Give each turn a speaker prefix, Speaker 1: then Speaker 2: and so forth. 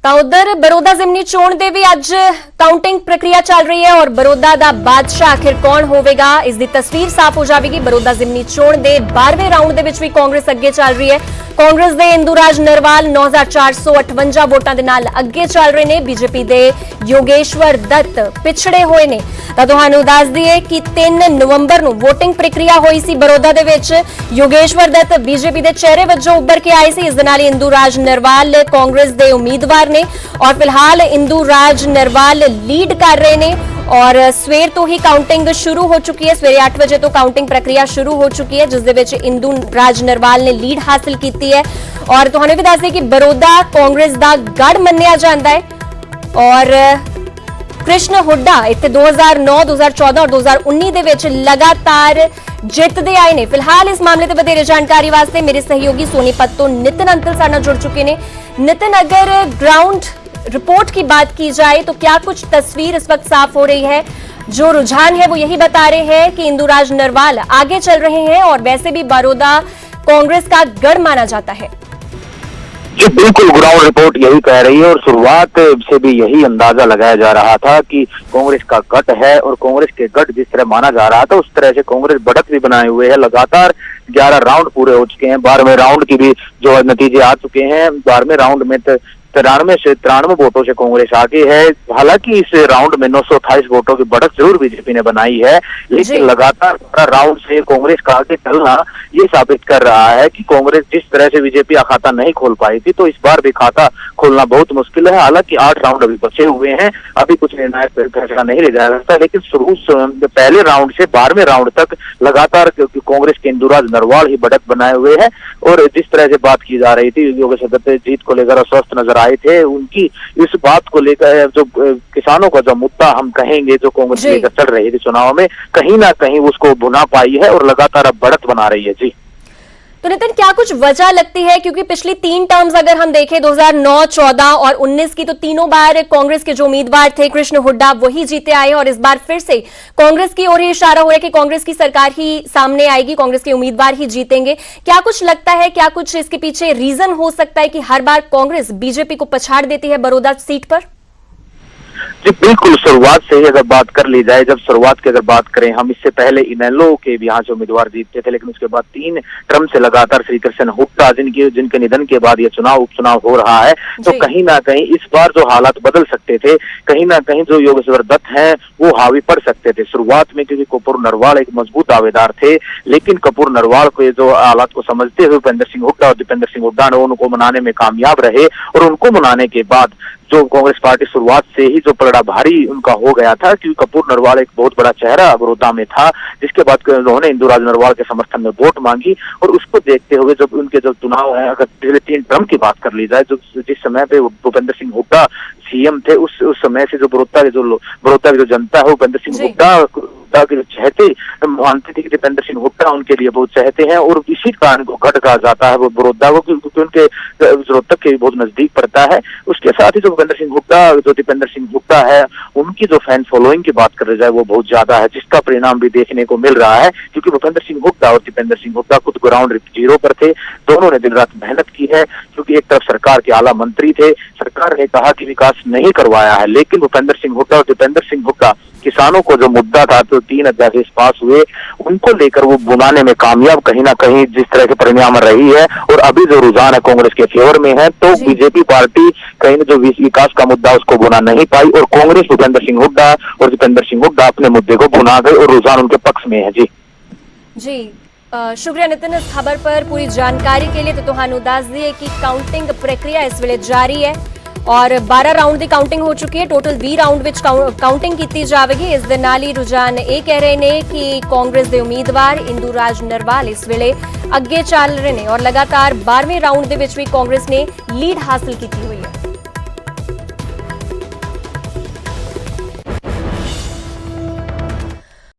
Speaker 1: ਤਾਂ ਉਧਰ ਬਰੋਦਾ ਜ਼ਿਮਨੀ ਚੋਣ ਦੇ ਵੀ ਅੱਜ ਕਾਊਂਟਿੰਗ ਪ੍ਰਕਿਰਿਆ ਚੱਲ ਰਹੀ ਹੈ ਔਰ ਬਰੋਦਾ ਦਾ ਬਾਦਸ਼ਾਹ ਆਖਿਰ ਕੌਣ ਹੋਵੇਗਾ ਇਸ ਦੀ ਤਸਵੀਰ ਸਾਫ਼ ਹੋ ਜਾਵੇਗੀ। ਬਰੋਦਾ ਜ਼ਿਮਨੀ ਚੋਣ ਦੇ 12ਵੇਂ ਰਾਉਂਡ ਦੇ ਵਿੱਚ ਵੀ ਕਾਂਗਰਸ ਅੱਗੇ ਚੱਲ ਰਹੀ ਹੈ। ਕਾਂਗਰਸ ਦੇ ਇੰਦੂਰਾਜ ਨਰਵਾਲ 9458 ਵੋਟਾਂ ਦੇ ਨਾਲ ਅੱਗੇ ਚੱਲ ਰਹੇ ਨੇ। ਬੀਜੇਪੀ ਦੇ ਯੋਗੇਸ਼ਵਰ ਦੱਤ ਪਿਛੜੇ ਹੋਏ ਨੇ। ਤਾਂ ਤੁਹਾਨੂੰ ਦੱਸ ਦਈਏ ਕਿ 3 ਨਵੰਬਰ ਨੂੰ VOTING ਪ੍ਰਕਿਰਿਆ ਹੋਈ ਸੀ ਬਰੋਦਾ ਦੇ ਵਿੱਚ। ਯੋਗੇਸ਼ਵਰ ਦੱਤ ਬੀਜੇਪੀ ਦੇ ਚਿਹਰੇ ਵਜੋਂ ਉੱਭਰ ਕੇ ਆਏ ਸੀ। ਇਸ ਦੇ ਨਾਲ ਹੀ ਇੰਦੂਰਾਜ ਨਰਵਾਲ ਕਾਂਗਰਸ ਦੇ ਉਮੀਦਵਾਰ ਨੇ और फिलहाल इंदूराज नरवाल लीड कर रहे ने और सवेर तो ही काउंटिंग शुरू हो चुकी है। सवेरे 8 बजे तो काउंटिंग प्रक्रिया शुरू हो चुकी है जिस दे विच इंदूराज नरवाल ने लीड हासिल की है। और तुहानूं भी दस दें कि बरोदा कांग्रेस दा गढ़ मन्निया जांदा है और कृष्ण हुड्डा इत्थे 2009 2014 और 2019 दे विच लगातार जितते आए ने। फिलहाल इस मामले ते वधेरे जानकारी वास्ते मेरे सहयोगी सोनीपत तो नितिन अंकल साडे नाल जुड़ चुके ने। नितिन, अगर ग्राउंड रिपोर्ट की बात की जाए तो क्या कुछ तस्वीर इस वक्त साफ हो रही है? जो रुझान है वो यही बता रहे हैं कि इंदूराज नरवाल आगे चल रहे हैं और वैसे भी बरोदा कांग्रेस का गढ़ माना जाता है।
Speaker 2: जी बिल्कुल, ग्राउंड रिपोर्ट यही कह रही है और शुरुआत से भी यही अंदाजा लगाया जा रहा था कि कांग्रेस का गढ़ है और कांग्रेस के गढ़ जिस तरह माना जा रहा था उस तरह से कांग्रेस बढ़त भी बनाए हुए है। लगातार 11 राउंड पूरे हो चुके हैं। 12वें राउंड की भी जो नतीजे आ चुके हैं। 12वें राउंड में 93 से 93 वोटों से कांग्रेस आगे है। हालांकि इस राउंड में 928 वोटों की बढ़त जरूर बीजेपी ने बनाई है, लेकिन लगातार राउंड से कांग्रेस का आगे चलना ये साबित कर रहा है कि कांग्रेस जिस तरह से बीजेपी का खाता नहीं खोल पाई थी तो इस बार भी खाता खोलना बहुत मुश्किल है। हालांकि 8 राउंड अभी बचे हुए हैं, अभी कुछ निर्णायक फैसला नहीं ले जा सकता, लेकिन शुरू पहले राउंड से 12वें राउंड तक लगातार कांग्रेस के इंदूराज नरवाल ही बढ़त बनाए हुए हैं। और जिस तरह से बात की जा रही थी योगेश्वर दत्त जीत को लेकर अस्वस्थ नजर आए थे, उनकी इस बात को लेकर जो किसानों का जो मुद्दा हम कहेंगे जो कांग्रेस लेकर चल रही थी चुनाव में, कहीं ना कहीं उसको भुना पाई है और लगातार अब बढ़त बना रही है। जी
Speaker 1: तो नितिन, क्या कुछ वजह लगती है? क्योंकि पिछली 3 टर्म्स अगर हम देखें 2009, 14 और 19 की, तो तीनों बार कांग्रेस के जो उम्मीदवार थे कृष्ण हुड्डा वही जीते आए और इस बार फिर से कांग्रेस की ओर ही इशारा हो रहा है कि कांग्रेस की सरकार ही सामने आएगी, कांग्रेस के उम्मीदवार ही जीतेंगे। क्या कुछ लगता है, क्या कुछ इसके पीछे रीजन हो सकता है कि हर बार कांग्रेस बीजेपी को पछाड़ देती है बरोदा सीट पर?
Speaker 2: जी बिल्कुल, शुरुआत से ही अगर बात कर ली जाए, जब शुरुआत की अगर बात करें हम, इससे पहले इनेलो के भी यहाँ से उम्मीदवार जीतते थे, लेकिन उसके बाद 3 टर्म से लगातार श्री कृष्ण हुड्डा जिनके निधन के बाद ये उपचुनाव हो रहा है, तो कहीं ना कहीं इस बार जो हालात बदल सकते थे, कहीं ना कहीं जो योगेश्वर दत्त हैं वो हावी पड़ सकते थे। शुरुआत में क्योंकि कपूर नरवाल एक मजबूत दावेदार थे, लेकिन कपूर नरवाल को जो हालात को समझते हुए भूपेंद्र सिंह हुड्डा और दीपेंद्र सिंह हुड्डा ने उनको मनाने में कामयाब रहे और उनको मनाने के बाद जो कांग्रेस पार्टी शुरुआत से ही जो पलड़ा भारी उनका हो गया था, क्योंकि कपूर नरवाल एक बहुत बड़ा चेहरा बड़ौदा में था, जिसके बाद उन्होंने इंदूराज नरवाल के समर्थन में वोट मांगी। और उसको देखते हुए जब उनके जो चुनाव है, अगर पिछले 3 टर्म की बात कर ली जाए, जो जिस समय पे भूपेंद्र सिंह हुड्डा सीएम थे, उस समय से जो बड़ौदा की जो जनता है भूपेंद्र सिंह हुड्डा के चहते मानते थे कि दीपेंद्र सिंह हुड्डा उनके लिए बहुत चहते हैं और इसी कारण को गढ़ कहा जाता है वो बड़ौदा को, क्योंकि उनके रोहतक के बहुत नजदीक पड़ता है। उसके साथ ही जो भूपेंद्र सिंह हुड्डा जो दीपेंद्र सिंह हुड्डा है उनकी जो फैन फॉलोइंग की बात कर जाए वो बहुत ज्यादा है, जिसका परिणाम भी देखने को मिल रहा है। क्योंकि भूपेंद्र सिंह हुड्डा और दीपेंद्र सिंह हुड्डा खुद ग्राउंड जीरो पर थे, दोनों ने दिन रात मेहनत की है, क्योंकि एक तरफ सरकार के आला मंत्री थे, सरकार ने कहा कि विकास नहीं करवाया है, लेकिन भूपेंद्र सिंह हुड्डा और दीपेंद्र सिंह हुड्डा किसानों को जो मुद्दा था तो 3 अध्यादेश पास हुए उनको लेकर वो बुलाने में कामयाब कहीं ना कहीं जिस तरह के परिणाम रही है। और अभी जो रुझान है कांग्रेस के फेवर में है, तो बीजेपी पार्टी कहीं जो विकास का मुद्दा उसको बुना नहीं पाई और कांग्रेस भूपेंद्र सिंह हुड्डा और दीपेंद्र सिंह हुड्डा अपने मुद्दे को बुना गए और रुझान उनके पक्ष में है।
Speaker 1: जी शुक्रिया नितिन इस खबर पर पूरी जानकारी के लिए। तो तुहानू दस दिए कि काउंटिंग प्रक्रिया इस वेले जारी है और 12 राउंड की काउंटिंग हो चुकी है। टोटल 20 राउंड विच काउंटिंग की जाएगी। इस दे नाल ही रुझान ये कह रहे हैं कि कांग्रेस के उम्मीदवार इंदूराज नरवाल इस वेले अगे चल रहे हैं और लगातार 12वें राउंड दे विच भी कांग्रेस ने लीड हासिल की हुई है।